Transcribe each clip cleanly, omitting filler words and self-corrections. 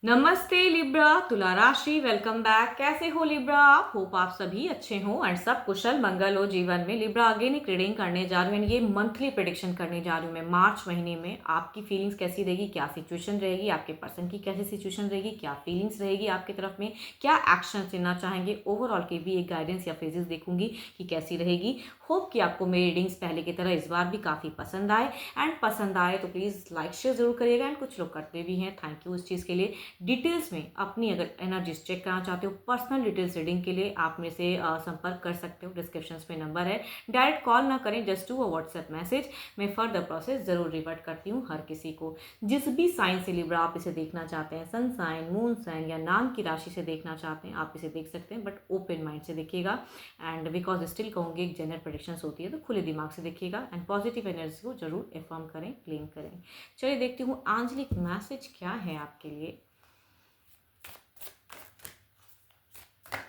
नमस्ते लिब्रा, तुला राशि वेलकम बैक। कैसे हो लिब्रा आप? होप आप सभी अच्छे हो एंड सब कुशल मंगल हो जीवन में। लिब्रा अगेन एक रीडिंग करने जा रही हूँ। ये मंथली प्रेडिक्शन करने जा रही हूँ मैं। मार्च महीने में आपकी फीलिंग्स कैसी रहेगी, क्या सिचुएशन रहेगी, आपके पर्सन की कैसी सिचुएशन रहेगी, क्या फीलिंग्स रहेगी आपकी तरफ में, क्या एक्शन लेना चाहेंगे, ओवरऑल की भी एक गाइडेंस या फेजेस देखूंगी कि कैसी रहेगी। होप कि आपको मेरी रीडिंग्स पहले की तरह इस बार भी काफ़ी पसंद आए एंड पसंद आए तो प्लीज़ लाइक शेयर जरूर करिएगा एंड कुछ लोग करते भी हैं, थैंक यू उस चीज़ के लिए। डिटेल्स में अपनी अगर एनर्जीज चेक करना चाहते हो, पर्सनल डिटेल्स रीडिंग के लिए आप मेरे से संपर्क कर सकते हो। डिस्क्रिप्शन में नंबर है, डायरेक्ट कॉल ना करें, just to a WhatsApp message. मैं फर्दर प्रोसेस जरूर रिवर्ट करती हूँ हर किसी को। जिस भी साइन से लिब्रा आप इसे देखना चाहते हैं, सन साइन, मून साइन या नाम की राशि से देखना चाहते हैं, आप इसे देख सकते हैं, बट ओपन माइंड से देखिएगा। एंड बिकॉज स्टिल कहूँगी एक जनरल प्रेडिक्शंस होती है तो खुले दिमाग से देखिएगा एंड पॉजिटिव एनर्जी को जरूर एफर्म करें, क्लेम करें। चलिए देखती हूँ आंचलिक मैसेज क्या है आपके लिए।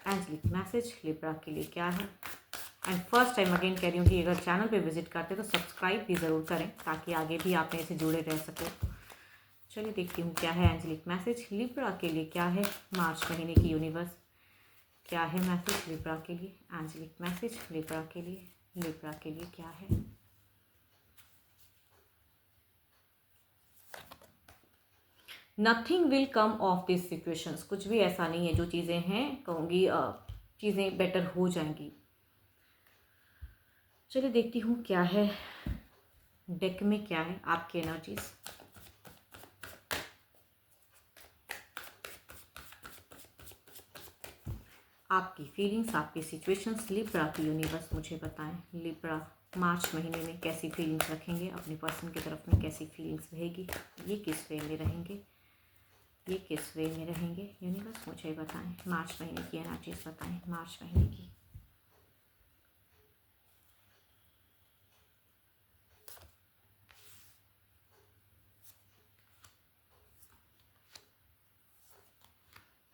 एंजलिक मैसेज लिब्रा के लिए क्या है। एंड फर्स्ट टाइम अगेन कह रही हूँ कि अगर चैनल पे विजिट करते हैं तो सब्सक्राइब भी ज़रूर करें ताकि आगे भी आप मेरे से जुड़े रह सको। चलिए देखती हूँ क्या है एंजलिक मैसेज लिब्रा के लिए क्या है मार्च महीने की यूनिवर्स। क्या है मैसेज लिब्रा के लिए, एंजलिक मैसेज लिब्रा के लिए, लिब्रा के लिए क्या है। Nothing will come of this situations, कुछ भी ऐसा नहीं है, जो चीज़ें हैं कहूँगी चीज़ें बेटर हो जाएंगी। चलिए देखती हूँ क्या है डेक में, क्या है आपकी एनर्जीज। आपकी फीलिंग्स, आपकी सिचुएशंस, लिब्रा की यूनिवर्स मुझे बताएं। लिब्रा मार्च महीने में कैसी फीलिंग्स रखेंगे, अपने पर्सन की तरफ में कैसी फीलिंग्स रहेगी, ये किस वे में रहेंगे, ये किस वे में रहेंगे। यूनिवर्स मुझे बताएं मार्च महीने की एनर्जीज बताएं, मार्च महीने की।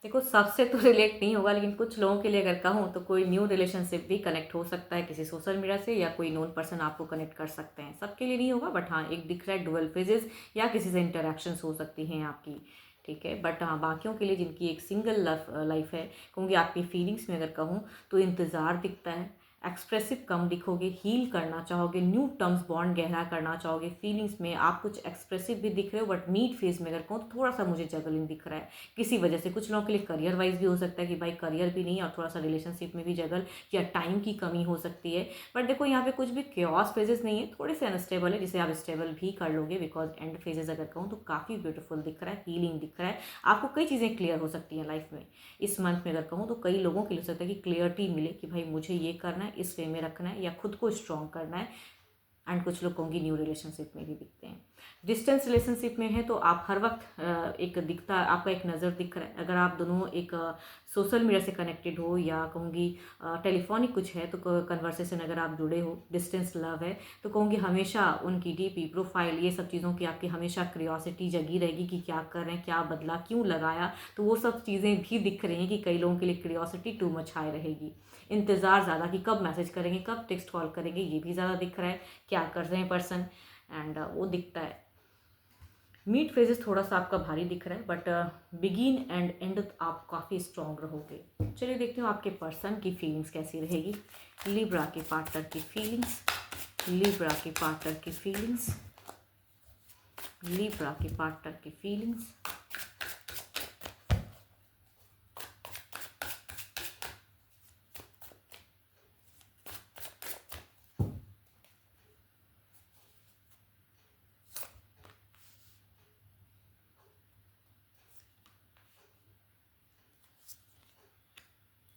देखो सबसे तो रिलेट नहीं होगा, लेकिन कुछ लोगों के लिए अगर कहूँ तो कोई न्यू रिलेशनशिप भी कनेक्ट हो सकता है किसी सोशल मीडिया से, या कोई नोन पर्सन आपको कनेक्ट कर सकते हैं। सबके लिए नहीं होगा, बट हाँ एक दिख रहा है डुअल फेजेस, या किसी से इंटरेक्शंस हो सकती हैं आपकी, ठीक है। बट हाँ बाकियों के लिए जिनकी एक सिंगल लाइफ है, कहूँगी आपकी फीलिंग्स में अगर कहूँ तो इंतज़ार दिखता है, एक्सप्रेसिव कम दिखोगे, हील करना चाहोगे, न्यू टर्म्स बॉन्ड गहरा करना चाहोगे। फीलिंग्स में आप कुछ एक्सप्रेसिव भी दिख रहे हो, बट मीट फेज में अगर कहूँ तो थोड़ा सा मुझे जगलिंग दिख रहा है किसी वजह से। कुछ लोगों के लिए करियर वाइज भी हो सकता है कि भाई करियर भी नहीं और थोड़ा सा रिलेशनशिप में भी जगल, या टाइम की कमी हो सकती है। बट देखो यहाँ पे कुछ भी क्योस फेजेस नहीं है, थोड़े से अनस्टेबल है, जिसे आप स्टेबल भी कर लोगे। बिकॉज एंड फेजेस अगर कहूँ तो काफ़ी ब्यूटीफुल दिख रहा है, हीलिंग दिख रहा है। आपको कई चीज़ें क्लियर हो सकती हैं लाइफ में इस मंथ में अगर कहूँ तो। कई लोगों के लिए हो सकता है कि क्लियरिटी मिले कि भाई मुझे ये करना है, इस वे में रखना है, या खुद को स्ट्रॉन्ग करना है। एंड कुछ लोग कहूँगी न्यू रिलेशनशिप में भी दिखते हैं। डिस्टेंस रिलेशनशिप में है तो आप हर वक्त एक दिखता, आपका एक नज़र दिख रहा है। अगर आप दोनों एक सोशल मीडिया से कनेक्टेड हो, या कहूँगी टेलीफोनिक कुछ है तो कन्वर्सेशन अगर आप जुड़े हो, डिस्टेंस लव है तो कहूँगी हमेशा उनकी डीपी प्रोफाइल ये सब चीज़ों की आपकी हमेशा क्यूरियोसिटी जगी रहेगी कि क्या कर रहे हैं, क्या बदला, क्यों लगाया। तो वो सब चीज़ें भी दिख रही हैं कि कई लोगों के लिए क्यूरियोसिटी टू मच हाई रहेगी। इंतज़ार ज़्यादा कि कब मैसेज करेंगे, कब टेक्स्ट कॉल करेंगे, ये भी ज़्यादा दिख रहा है, क्या कर रहे हैं पर्सन। एंड वो दिखता है। मीट फेजेस थोड़ा सा आपका भारी दिख रहा है, बट बिगिन एंड एंड आप काफ़ी स्ट्रॉन्ग रहोगे। चलिए देखते हो आपके पर्सन की फीलिंग्स कैसी रहेगी। लिब्रा के पार्टनर की फीलिंग्स, लिब्रा के पार्टनर की फीलिंग्स, लिब्रा के पार्टनर की फीलिंग्स।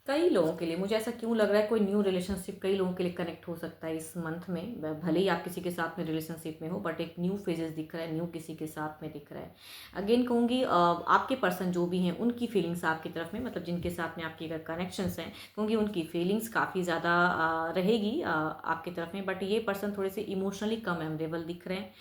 कई लोगों के लिए मुझे ऐसा क्यों लग रहा है, कोई न्यू रिलेशनशिप कई लोगों के लिए कनेक्ट हो सकता है इस मंथ में। भले ही आप किसी के साथ में रिलेशनशिप में हो, बट एक न्यू फेजेस दिख रहा है, न्यू किसी के साथ में दिख रहा है। अगेन कहूँगी आपके पर्सन जो भी हैं उनकी फीलिंग्स आपकी तरफ में, मतलब जिनके साथ में आपकी अगर कनेक्शंस हैं, कहूँगी उनकी फीलिंग्स काफ़ी ज़्यादा रहेगी आपकी तरफ में। बट ये पर्सन थोड़े से इमोशनली कम एमरेबल दिख रहे हैं,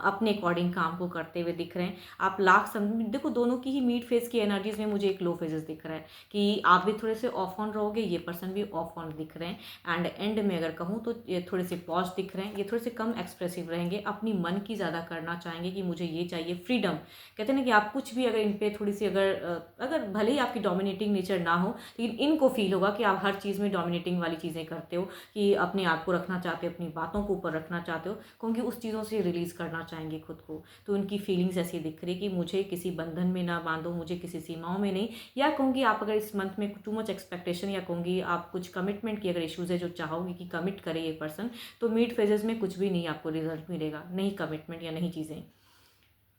अपने अकॉर्डिंग काम को करते हुए दिख रहे हैं। आप लाख समझ देखो दोनों की ही मीड फेज की एनर्जीज में मुझे एक लो फेजेस दिख रहा है कि आप भी थोड़े से ऑफ ऑन रहोगे, ये पर्सन भी ऑफ ऑन दिख रहे हैं। एंड एंड में अगर कहूँ तो ये थोड़े से पॉज दिख रहे हैं, ये थोड़े से कम एक्सप्रेसिव रहेंगे, अपनी मन की ज़्यादा करना चाहेंगे कि मुझे ये चाहिए, फ्रीडम। कहते हैं ना कि आप कुछ भी अगर इन पे थोड़ी सी अगर भले ही आपकी डोमिनेटिंग नेचर ना हो, लेकिन इनको फील होगा कि आप हर चीज़ में डोमिनेटिंग वाली चीज़ें करते हो, कि अपने आप को रखना चाहते हो, अपनी बातों को ऊपर रखना चाहते हो, क्योंकि उस चीज़ों से रिलीज़ करना चाहेंगे खुद को। तो उनकी फीलिंग्स ऐसी दिख रही कि मुझे किसी बंधन में ना बांधो, मुझे किसी सीमाओं में नहीं। या कहूँगी आप अगर इस मंथ में टू मच एक्सपेक्टेशन, या कहूँगी आप कुछ कमिटमेंट की अगर इश्यूज़ है जो चाहोगे कि कमिट करे ये पर्सन, तो मिड फेजेस में कुछ भी नहीं आपको रिजल्ट मिलेगा, नहीं कमिटमेंट या नहीं चीज़ें।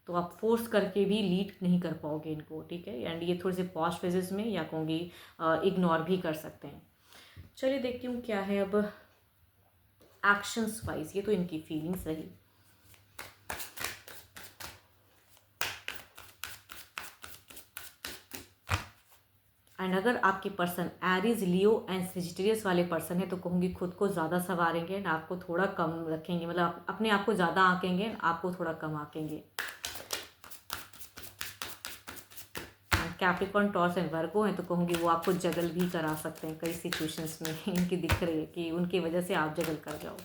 तो आप फोर्स करके भी लीड नहीं कर पाओगे इनको, ठीक है। एंड ये थोड़े से पॉज फेजेस में या कहूँगी इग्नोर भी कर सकते हैं। चलिए देखती हूँ क्या है अब एक्शंस वाइज। ये तो इनकी फीलिंग्स रही। एंड अगर आपके person Aries, Leo and Sagittarius वाले पर्सन है तो कहूँगी खुद को ज़्यादा संवारेंगे एंड आपको थोड़ा कम रखेंगे, मतलब अपने आप को ज़्यादा आंकेंगे, आपको थोड़ा कम आंकेंगे। कैप्रिकॉर्न, टॉरस एंड वर्गो हैं तो कहूँगी वो आपको जगल भी करा सकते हैं कई सिचुएशंस में। इनकी दिख रही है कि उनकी वजह से आप जगल कर जाओ।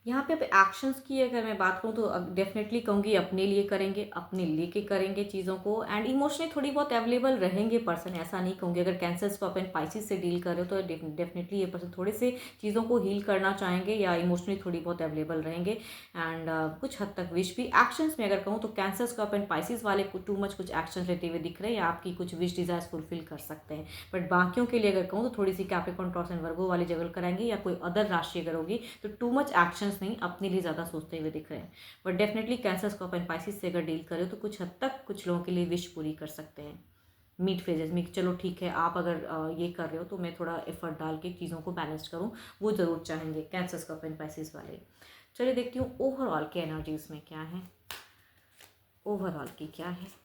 यहाँ पे अब एक्शंस की अगर मैं बात करूँ तो डेफिनेटली कहूँगी अपने लिए करेंगे, अपने लेके करेंगे चीज़ों को। एंड इमोशनली थोड़ी बहुत अवेलेबल रहेंगे पर्सन, ऐसा नहीं कहूँगी। अगर कैंसर्स को अपन पाइसिस से डील कर रहे हो तो डेफिनेटली ये पर्सन थोड़े से चीज़ों को हील करना चाहेंगे या इमोशनली थोड़ी बहुत अवेलेबल रहेंगे। एंड कुछ हद तक विश भी एक्शंस में अगर कहूँ तो कैंसर्स को अपन पाइसिस वाले को टू मच कुछ एक्शन लेते हुए दिख रहे हैं या आपकी कुछ विश डिजायर्स फुलफिल कर सकते हैं। बट बाकियों के लिए अगर कहूँ तो थोड़ी सी कैप्रिकॉर्न, टॉरस एंड वर्गो वाले जगल कराएंगे या कोई अदर राशि अगर होगी तो टू मच एक्शंस नहीं, अपने लिए ज़्यादा सोचते हुए दिख रहे हैं। बट डेफिनेटली कैंसर्स को अपन पाइसिस से अगर डील करें तो कुछ हद तक कुछ लोगों के लिए विश पूरी कर सकते हैं मिड फेजेस में। चलो ठीक है, आप अगर ये कर रहे हो तो मैं थोड़ा एफर्ट डाल के चीज़ों को बैलेंस करूँ, वो ज़रूर चाहेंगे कैंसर्स को अपन पाइसिस वाले। चलिए देखती हूँ ओवरऑल के एनर्जीज में क्या है, ओवरऑल की क्या है।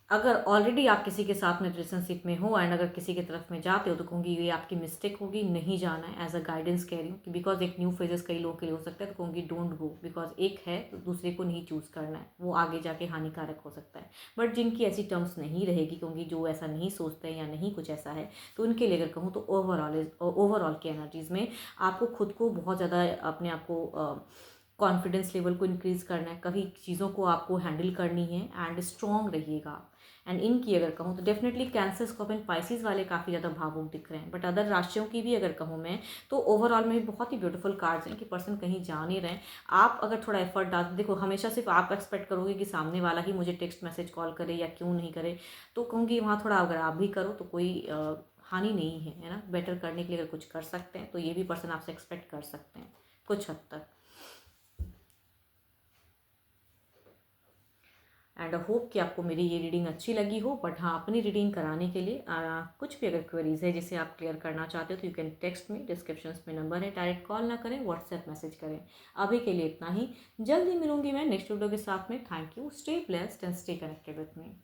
अगर ऑलरेडी आप किसी के साथ में रिलेशनशिप में हो एंड अगर किसी की तरफ में जाते हो तो कहूँगी ये आपकी मिस्टेक होगी, नहीं जाना है। एज अ गाइडेंस कह रही हूँ कि बिकॉज एक न्यू फेजेस कई लोगों के लिए हो सकता है, तो कहूँगी डोंट गो, बिकॉज एक है तो दूसरे को नहीं चूज़ करना है, वो आगे जाके हानिकारक हो सकता है। बट जिनकी ऐसी टर्म्स नहीं रहेगी, क्योंकि जो ऐसा नहीं सोचते हैं या नहीं कुछ ऐसा है, तो उनके लिए अगर कहूँ तो ओवरऑल की एनर्जीज में आपको खुद को बहुत ज़्यादा अपने आप को कॉन्फिडेंस लेवल को इंक्रीज़ करना है, कभी चीज़ों को आपको हैंडल करनी है एंड स्ट्रॉन्ग रहिएगा। एंड इनकी अगर कहूँ तो डेफिनेटली कैंसर, स्कॉर्पियन, पाइसिस वाले काफ़ी ज़्यादा भावुक दिख रहे हैं। बट अदर राशियों की भी अगर कहूँ मैं तो ओवरऑल में भी बहुत ही ब्यूटीफुल कार्ड्स हैं कि पर्सन कहीं जा नहीं रहे हैं। आप अगर थोड़ा एफर्ट डाल, देखो हमेशा सिर्फ आप एक्सपेक्ट करोगे कि सामने वाला ही मुझे टेक्स्ट मैसेज कॉल करे या क्यों नहीं करे, तो कहूँगी वहाँ थोड़ा अगर आप भी करो तो कोई हानि नहीं है ना। बेटर करने के लिए अगर कुछ कर सकते हैं तो ये भी पर्सन आपसे एक्सपेक्ट कर सकते हैं कुछ हद तक। एंड होप कि आपको मेरी ये रीडिंग अच्छी लगी हो। बट हाँ, अपनी रीडिंग कराने के लिए कुछ भी अगर क्वेरीज है जिसे आप क्लियर करना चाहते हो तो you can text me, description में नंबर है, डायरेक्ट कॉल ना करें, व्हाट्सएप मैसेज करें। अभी के लिए इतना ही, जल्दी मिलूंगी मैं नेक्स्ट वीडियो के साथ में। Thank you, stay blessed and stay connected with me.